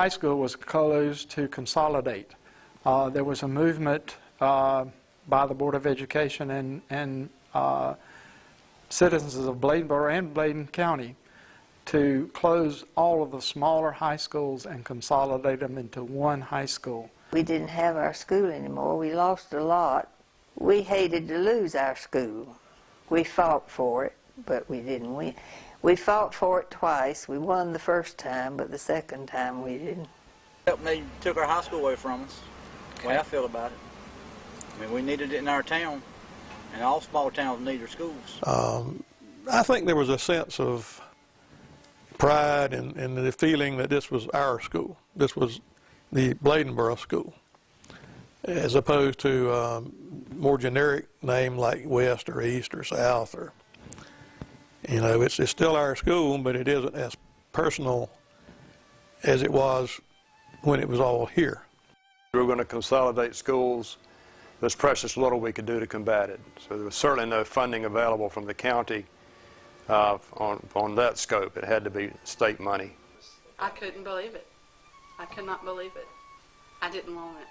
high school was closed to consolidate. There was a movement by the Board of Education and citizens of Bladenboro and Bladen County to close all of the smaller high schools and consolidate them into one high school. We didn't have our school anymore. We lost a lot. We hated to lose our school. We fought for it, but we didn't win. We fought for it twice. We won the first time, but the second time we didn't. They took our high school away from us. The way I feel about it. I mean, we needed it in our town, and all small towns need their schools. I think there was a sense of pride in the feeling that this was our school. This was the Bladenboro school, as opposed to a more generic name like West or East or South. Or, you know, it's still our school, but it isn't as personal as it was when it was all here. We were going to consolidate schools. There's precious little we could do to combat it. So there was certainly no funding available from the county on that scope. It had to be state money. I couldn't believe it. I could not believe it. I didn't want it.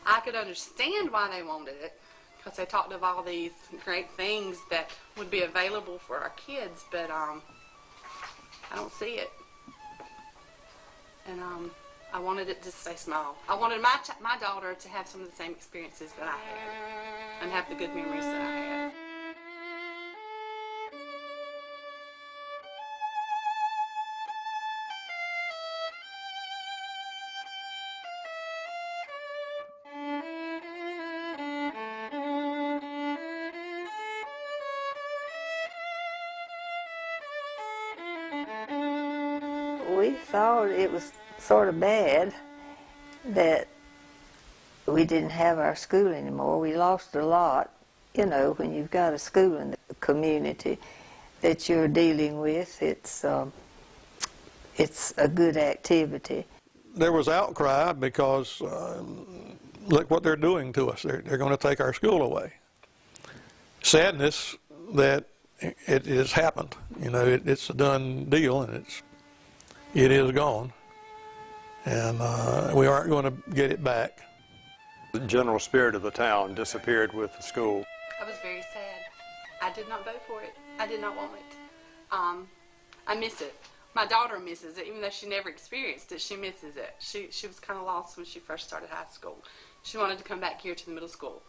I could understand why they wanted it, because they talked of all these great things that would be available for our kids, but I don't see it. And I wanted it to stay small. I wanted my daughter to have some of the same experiences that I had, and have the good memories that I had. We thought it was sort of bad that we didn't have our school anymore. We lost a lot. You know, when you've got a school in the community that you're dealing with, it's a good activity. There was outcry because look what they're doing to us. They're going to take our school away. Sadness that it has happened. You know, it's a done deal, and it is gone, and we aren't going to get it back. The general spirit of the town disappeared with the school. I was very sad. I did not vote for it. I did not want it. I miss it. My daughter misses it, even though she never experienced it. She misses it. She was kind of lost when she first started high school. She wanted to come back here to the middle school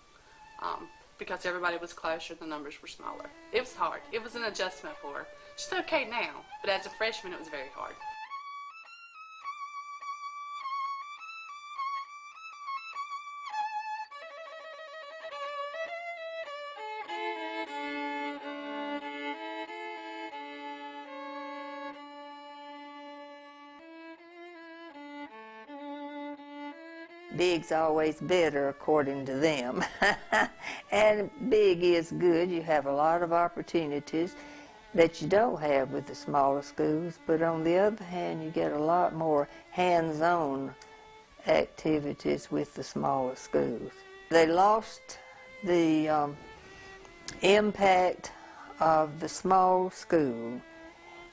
because everybody was closer, the numbers were smaller. It was hard. It was an adjustment for her. She's okay now, but as a freshman, it was very hard. Big's always better according to them. And big is good. You have a lot of opportunities that you don't have with the smaller schools, but on the other hand, you get a lot more hands-on activities with the smaller schools. They lost the impact of the small school.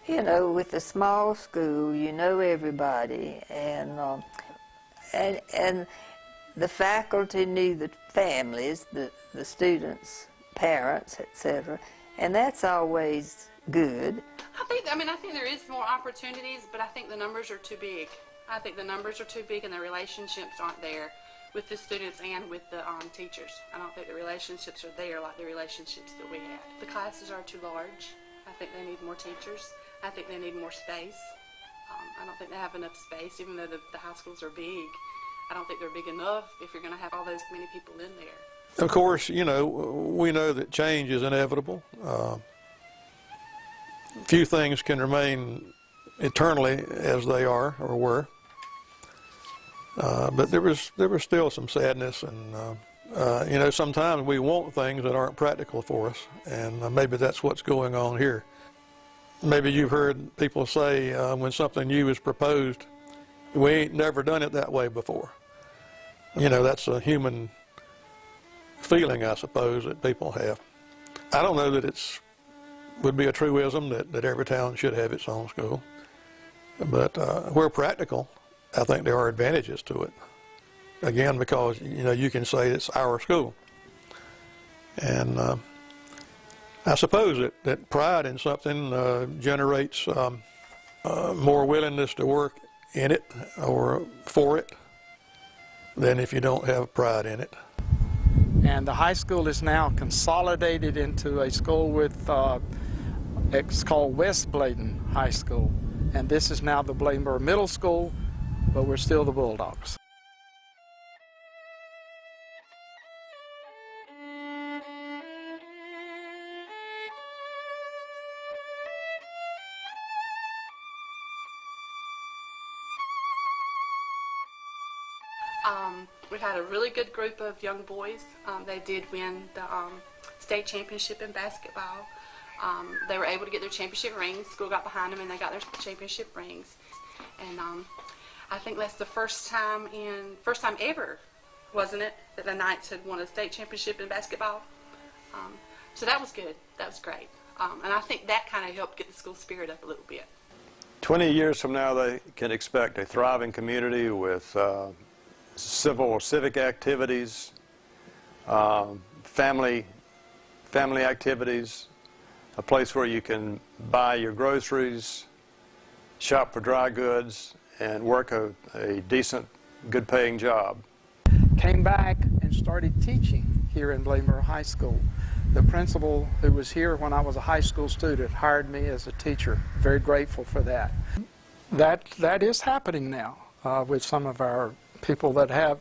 You know, with the small school, you know everybody, and the faculty knew the families, the students, parents, etc., and that's always good. I think there is more opportunities, but I think the numbers are too big. I think the numbers are too big, and the relationships aren't there with the students and with the teachers. I don't think the relationships are there like the relationships that we had. The classes are too large. I think they need more teachers. I think they need more space. I don't think they have enough space, even though the high schools are big. I don't think they're big enough if you're going to have all those many people in there. Of course, you know, we know that change is inevitable. Few things can remain eternally as they are or were. But there was still some sadness, and you know, sometimes we want things that aren't practical for us, and maybe that's what's going on here. Maybe you've heard people say when something new is proposed, we ain't never done it that way before. You know, that's a human feeling, I suppose, that people have. I don't know that would be a truism that every town should have its own school. But where practical, I think there are advantages to it. Again, because you can say it's our school, and I suppose that pride in something generates more willingness to work in it or for it than if you don't have pride in it. And the high school is now consolidated into a school with, it's called West Bladen High School. And this is now the Bladenboro Middle School, but we're still the Bulldogs. We've had a really good group of young boys. They did win the state championship in basketball. They were able to get their championship rings. School got behind them and they got their championship rings. And I think that's the first time ever, wasn't it, that the Knights had won a state championship in basketball. So that was good. That was great. And I think that kind of helped get the school spirit up a little bit. 20 years from now, they can expect a thriving community with civic activities, family activities, a place where you can buy your groceries, shop for dry goods, and work a decent, good-paying job. Came back and started teaching here in Bladenboro High School. The principal who was here when I was a high school student hired me as a teacher. Very grateful for that. That is happening now with some of our people that have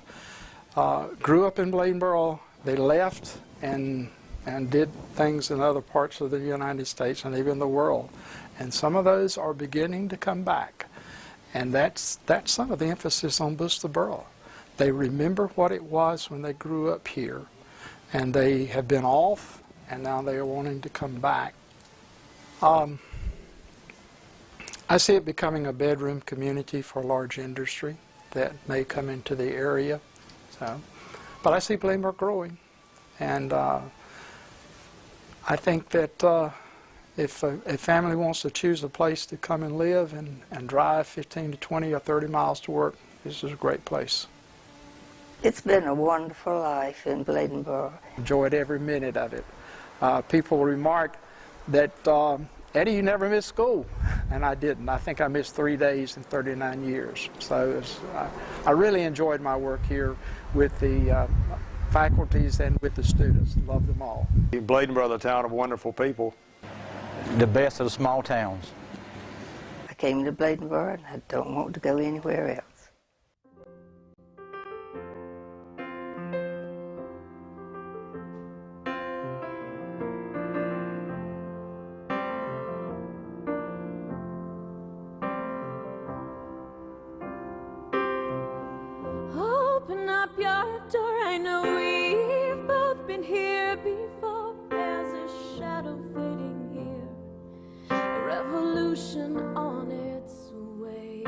grew up in Bladenboro. They left and did things in other parts of the United States and even the world. And some of those are beginning to come back. And that's some of the emphasis on Bladenboro. They remember what it was when they grew up here, and they have been off, and now they are wanting to come back. I see it becoming a bedroom community for large industry that may come into the area. But I see Bladenboro growing, and I think that if a family wants to choose a place to come and live and drive 15 to 20 or 30 miles to work, this is a great place. It's been a wonderful life in Bladenboro. Enjoyed every minute of it. People remark that, Eddie, you never missed school. And I didn't. I think I missed 3 days in 39 years. So I really enjoyed my work here with the faculties and with the students. Love them all. Bladenboro is a town of wonderful people. The best of the small towns. I came to Bladenboro and I don't want to go anywhere else. Open up your door, I know we've both been here before. There's a shadow fading here, a revolution on its way.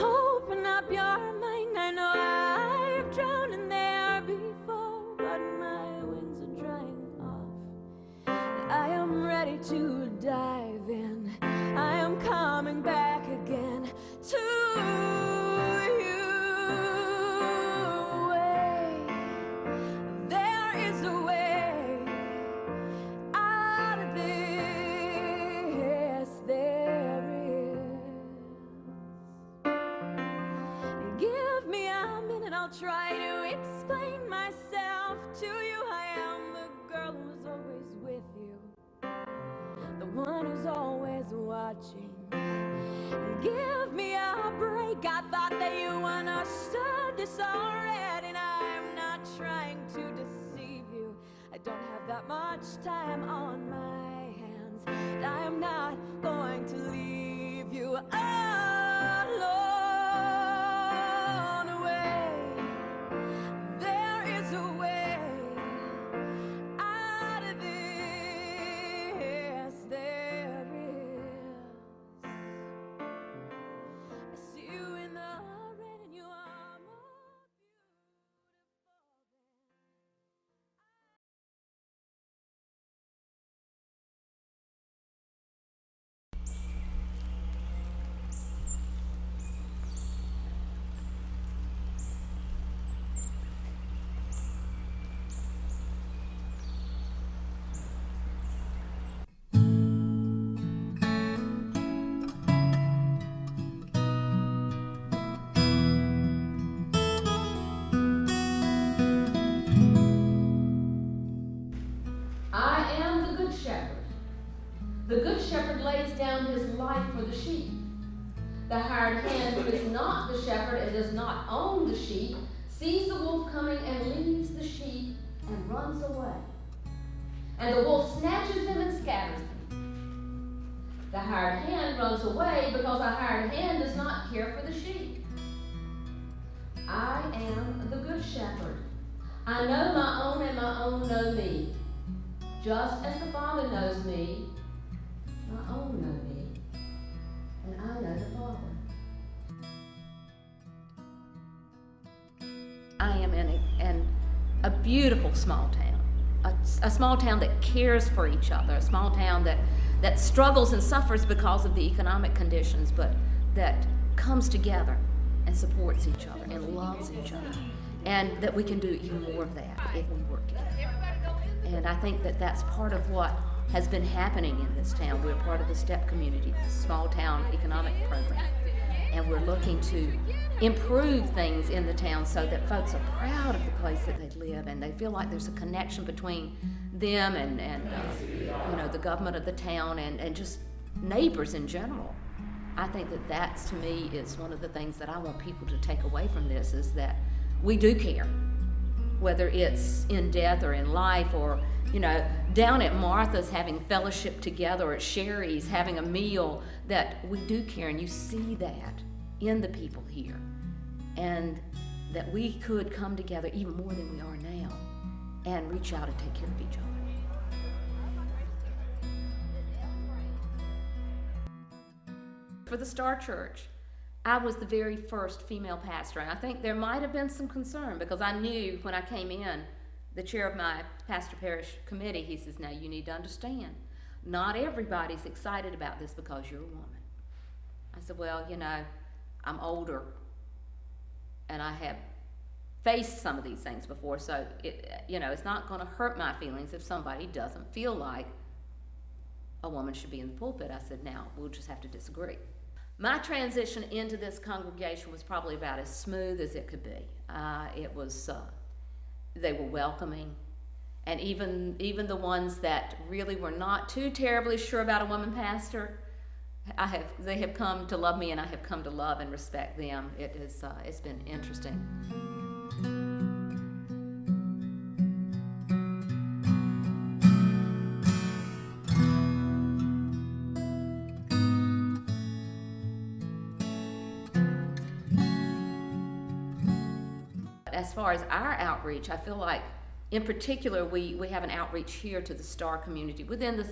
Open up your mind, I know I've drowned in there before, but my wings are drying off. I am ready to dive in, I am coming back again to try to explain myself to you. I am the girl who's always with you, the one who's always watching. Give me a break, I thought that you understood this already. And I'm not trying to deceive you, I don't have that much time on my hands. I am not going to leave you alone. The good shepherd lays down his life for the sheep. The hired hand, who is not the shepherd and does not own the sheep, sees the wolf coming and leaves the sheep and runs away. And the wolf snatches them and scatters them. The hired hand runs away because the hired hand does not care for the sheep. I am the good shepherd. I know my own and my own know me. Just as the Father knows me, my own know me, and I know the Father. I am in a beautiful small town, a small town that cares for each other, a small town that struggles and suffers because of the economic conditions, but that comes together and supports each other and loves each other, and that we can do even more of that if we work together. And I think that that's part of what has been happening in this town. We're part of the STEP community, the small town economic program, and we're looking to improve things in the town so that folks are proud of the place that they live and they feel like there's a connection between them and the government of the town and just neighbors in general. I think that to me is one of the things that I want people to take away from this, is that we do care, whether it's in death or in life, or down at Martha's having fellowship together, or at Sherry's having a meal, that we do care, and you see that in the people here, and that we could come together even more than we are now and reach out and take care of each other. For the Star Church, I was the very first female pastor, and I think there might have been some concern because I knew when I came in, the chair of my pastor parish committee, he says, now you need to understand, not everybody's excited about this because you're a woman. I said, well, I'm older and I have faced some of these things before, so it's not going to hurt my feelings if somebody doesn't feel like a woman should be in the pulpit. I said, now we'll just have to disagree. My transition into this congregation was probably about as smooth as it could be. They were welcoming, and even the ones that really were not too terribly sure about a woman pastor, they have come to love me, and I have come to love and respect them. It's been interesting. As far as our outreach, I feel like, in particular, we have an outreach here to the Star community within the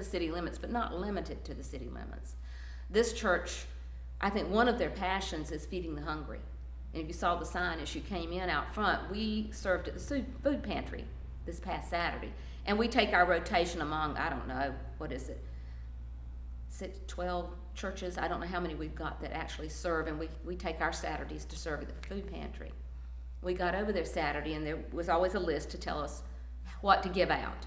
city limits, but not limited to the city limits. This church, I think one of their passions is feeding the hungry. And if you saw the sign as you came in out front, we served at the food pantry this past Saturday. And we take our rotation among, 12 churches. I don't know how many we've got that actually serve, and we take our Saturdays to serve at the food pantry. We got over there Saturday, and there was always a list to tell us what to give out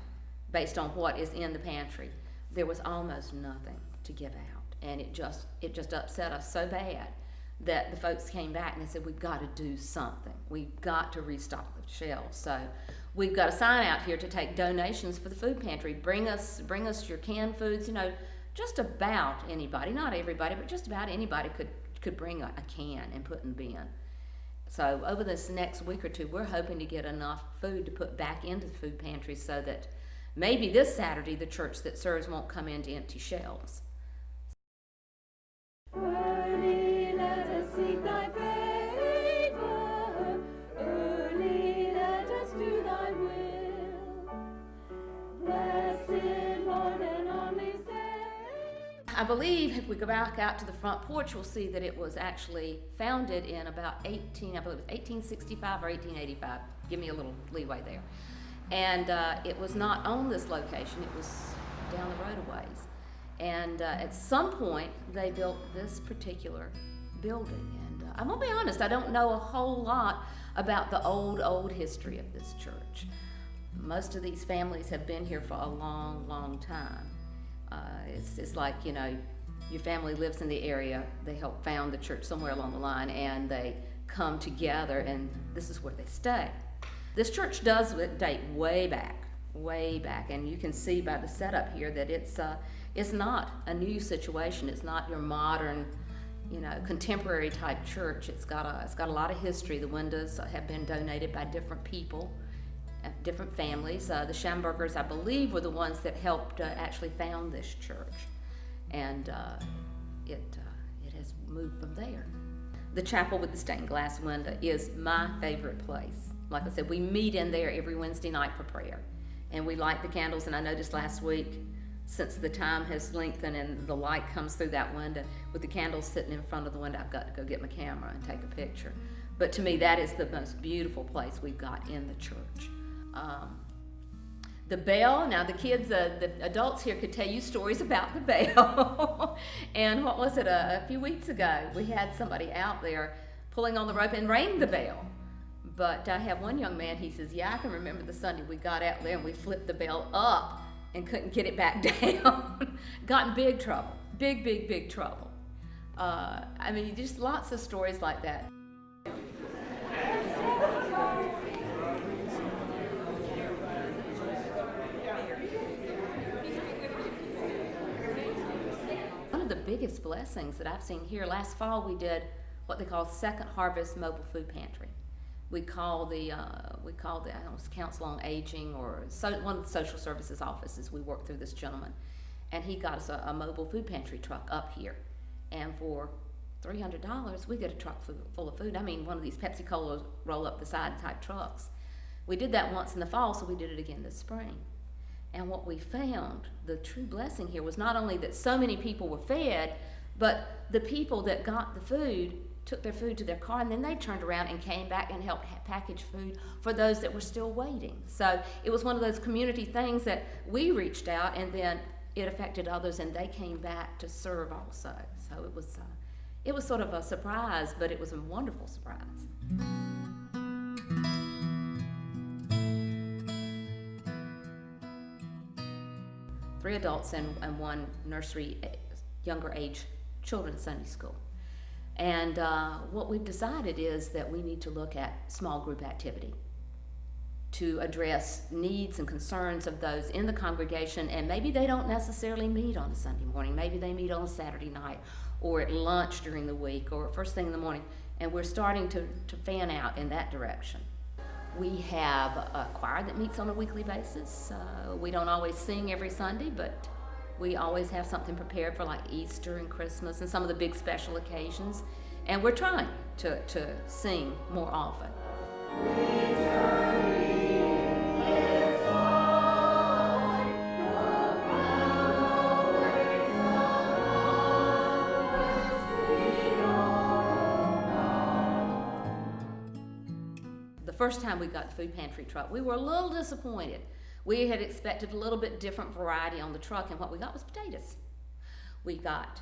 based on what is in the pantry. There was almost nothing to give out, and it just upset us so bad that the folks came back and they said, we've got to do something. We've got to restock the shelves. So we've got a sign out here to take donations for the food pantry. Bring us your canned foods. Just about anybody, not everybody, but just about anybody could bring a can and put in the bin. So over this next week or two, we're hoping to get enough food to put back into the food pantry so that maybe this Saturday the church that serves won't come into empty shelves. Early let us seek thy favor. Early let us do thy will. Blessed Lord and only Savior. I believe if we go back out to the front porch, we'll see that it was actually founded in about 1865 or 1885. Give me a little leeway there. And it was not on this location, it was down the road a ways. And at some point, they built this particular building. And I'm gonna be honest, I don't know a whole lot about the old history of this church. Most of these families have been here for a long, long time. It's like, your family lives in the area, they help found the church somewhere along the line, and they come together, and this is where they stay. This church does date way back. way back, and you can see by the setup here that it's not a new situation. It's not your modern, you know, contemporary type church. It's got a lot of history. The windows have been donated by different people, different families. The Schambergers, I believe, were the ones that helped actually found this church, and it has moved from there. The chapel with the stained glass window is my favorite place. Like I said, we meet in there every Wednesday night for prayer, and we light the candles. And I noticed last week, since the time has lengthened and the light comes through that window, with the candles sitting in front of the window, I've got to go get my camera and take a picture. But to me, that is the most beautiful place we've got in the church. The bell, now the kids, the adults here could tell you stories about the bell. And what was it, a few weeks ago, we had somebody out there pulling on the rope and rang the bell. But I have one young man, he says, yeah, I can remember the Sunday we got out there and we flipped the bell up and couldn't get it back down. Got in big trouble, big trouble. I mean, just lots of stories like that. One of the biggest blessings that I've seen here, last fall we did what they call Second Harvest Mobile Food Pantry. We call the I don't know, it's Council on Aging or one of the social services offices. We worked through this gentleman, and he got us a mobile food pantry truck up here, and for $300 we get a truck full of food. I mean, one of these Pepsi Cola roll up the side type trucks. We did that once in the fall, so we did it again this spring. And what we found, the true blessing here, was not only that so many people were fed, but the people that got the food took their food to their car, and then they turned around and came back and helped package food for those that were still waiting. So it was one of those community things that we reached out, and then it affected others, and they came back to serve also. So it was sort of a surprise, but it was a wonderful surprise. 3 adults and 1 nursery, younger age children's Sunday school. And what we've decided is that we need to look at small group activity to address needs and concerns of those in the congregation, and maybe they don't necessarily meet on a Sunday morning, maybe they meet on a Saturday night, or at lunch during the week, or first thing in the morning, and we're starting to fan out in that direction. We have a choir that meets on a weekly basis. We don't always sing every Sunday, but we always have something prepared for like Easter and Christmas and some of the big special occasions, and we're trying to sing more often. The first time we got the food pantry truck, we were a little disappointed. We had expected a little bit different variety on the truck, and what we got was potatoes. We got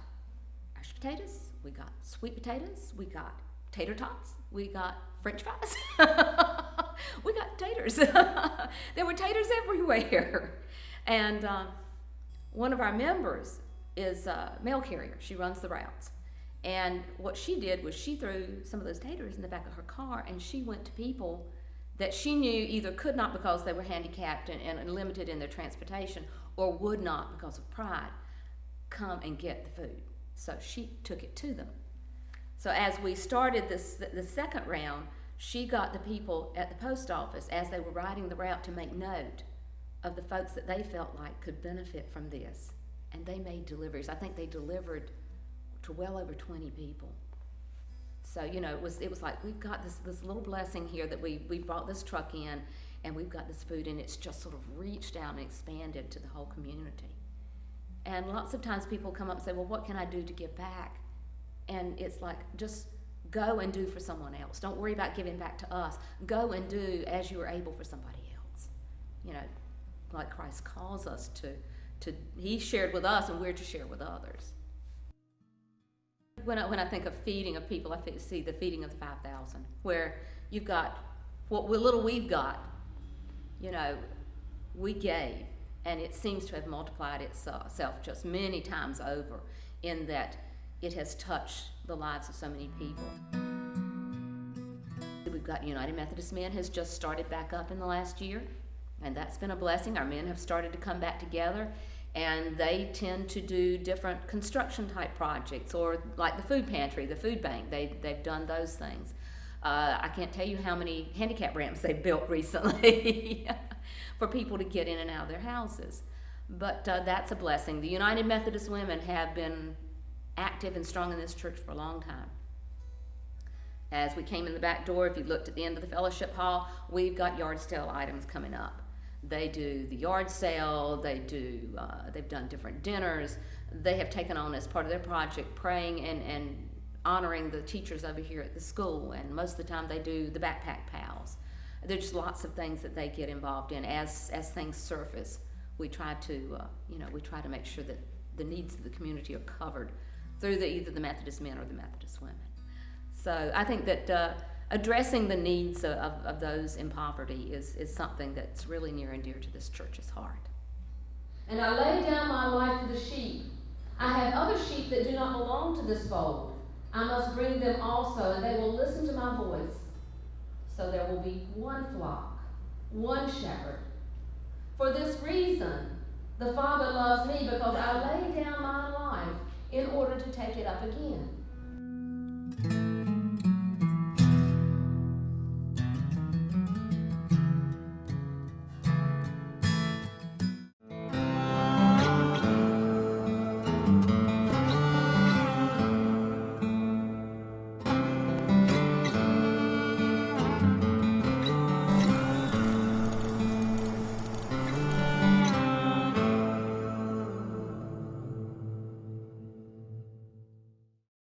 mashed potatoes, we got sweet potatoes, we got tater tots, we got French fries. We got taters. There were taters everywhere. And one of our members is a mail carrier. She runs the routes. And what she did was she threw some of those taters in the back of her car, and she went to people that she knew either could not because they were handicapped and limited in their transportation, or would not because of pride, come and get the food. So she took it to them. So as we started the second round, she got the people at the post office as they were riding the route to make note of the folks that they felt like could benefit from this. And they made deliveries. I think they delivered to well over 20 people. So, you know, it was like, we've got this little blessing here that we brought this truck in, and we've got this food, and it's just sort of reached out and expanded to the whole community. And lots of times people come up and say, well, what can I do to give back? And it's like, just go and do for someone else. Don't worry about giving back to us. Go and do as you are able for somebody else. You know, like Christ calls us to he shared with us, and we're to share with others. When I think of feeding of people, I see the feeding of the 5,000, where you've got what little we've got, you know, we gave, and it seems to have multiplied itself just many times over, in that it has touched the lives of so many people. We've got United Methodist Men has just started back up in the last year. And that's been a blessing. Our men have started to come back together, and they tend to do different construction type projects, or like the food pantry, the food bank. They've done those things. I can't tell you how many handicap ramps they've built recently for people to get in and out of their houses. But that's a blessing. The United Methodist Women have been active and strong in this church for a long time. As we came in the back door, if you looked at the end of the fellowship hall, we've got yard sale items coming up. They do the yard sale, they've done different dinners. They have taken on as part of their project praying and honoring the teachers over here at the school, and most of the time they do the backpack pals. There's just lots of things that they get involved in as things surface. We try to make sure that the needs of the community are covered through either the Methodist men or the Methodist women. So I think that addressing the needs of those in poverty is something that's really near and dear to this church's heart. And I lay down my life for the sheep. I have other sheep that do not belong to this fold. I must bring them also, and they will listen to my voice. So there will be one flock, one shepherd. For this reason, the Father loves me, because I lay down my life in order to take it up again.